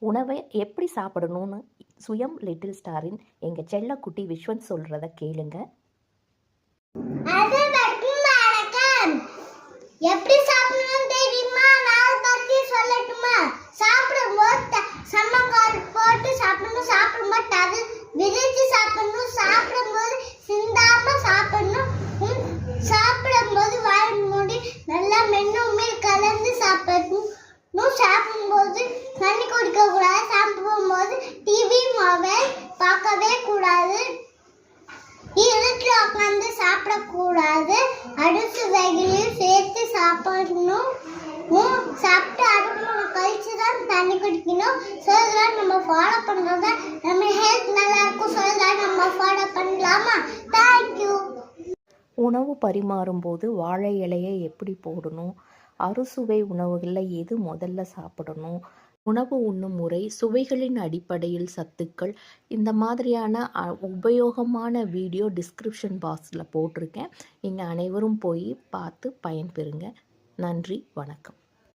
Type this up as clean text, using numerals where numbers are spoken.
உணவை எப்படி சாப்பிடணும்னு சுயம் லிட்டில் ஸ்டாரின் எங்கள் செல்லக்குட்டி விஸ்வன் சொல்கிறத கேளுங்க. எப்படி சாப்பிடணும் தெரியுமா? நான் பத்தி சொல்லட்டுமா? சாப்பிடும்போது சம்மங்கால் போட்டு சாப்பிடணும், சாப்பிடும்போது அது விரிச்சு சாப்பிடணும், சாப்பிடும்போது சிந்தாம சாப்பிடணும், சாப்பிடும்போது வாய் மூடி நல்லா மென்னு கலந்து சாப்பிடணும், சாப்பிடும்போது தண்ணி குடிக்க கூடாது, சாப்பிடும்போது டிவி மொபைல் பார்க்கவே கூடாது, இருட்டில் உட்காந்து சாப்பிடக்கூடாது, அரிசி வகையிலையும் சேர்த்து சாப்பிடணும், சாப்பிட்டு அரைமணி கழிச்சு தான் தண்ணி குடிக்கணும். ஸோ இதெல்லாம் நம்ம ஃபாலோ பண்ணுறத நம்ம ஹெல்த் நல்லா இருக்கும். ஸோ இதெல்லாம் நம்ம ஃபாலோ பண்ணலாமா? தேங்க்யூ. உணவு பரிமாறும்போது வாழை இலையை எப்படி போடணும், அறுசுவை உணவுகளில் எது முதல்ல சாப்பிடணும், உணவு உண்ணும் முறை, சுவைகளின் அடிப்படையில் சத்துக்கள், இந்த மாதிரியான உபயோகமான வீடியோ டிஸ்கிரிப்ஷன் பாக்ஸில் போட்டிருக்கேன். நீங்கள் அனைவரும் போய் பார்த்து பயன்பெறுங்க. நன்றி, வணக்கம்.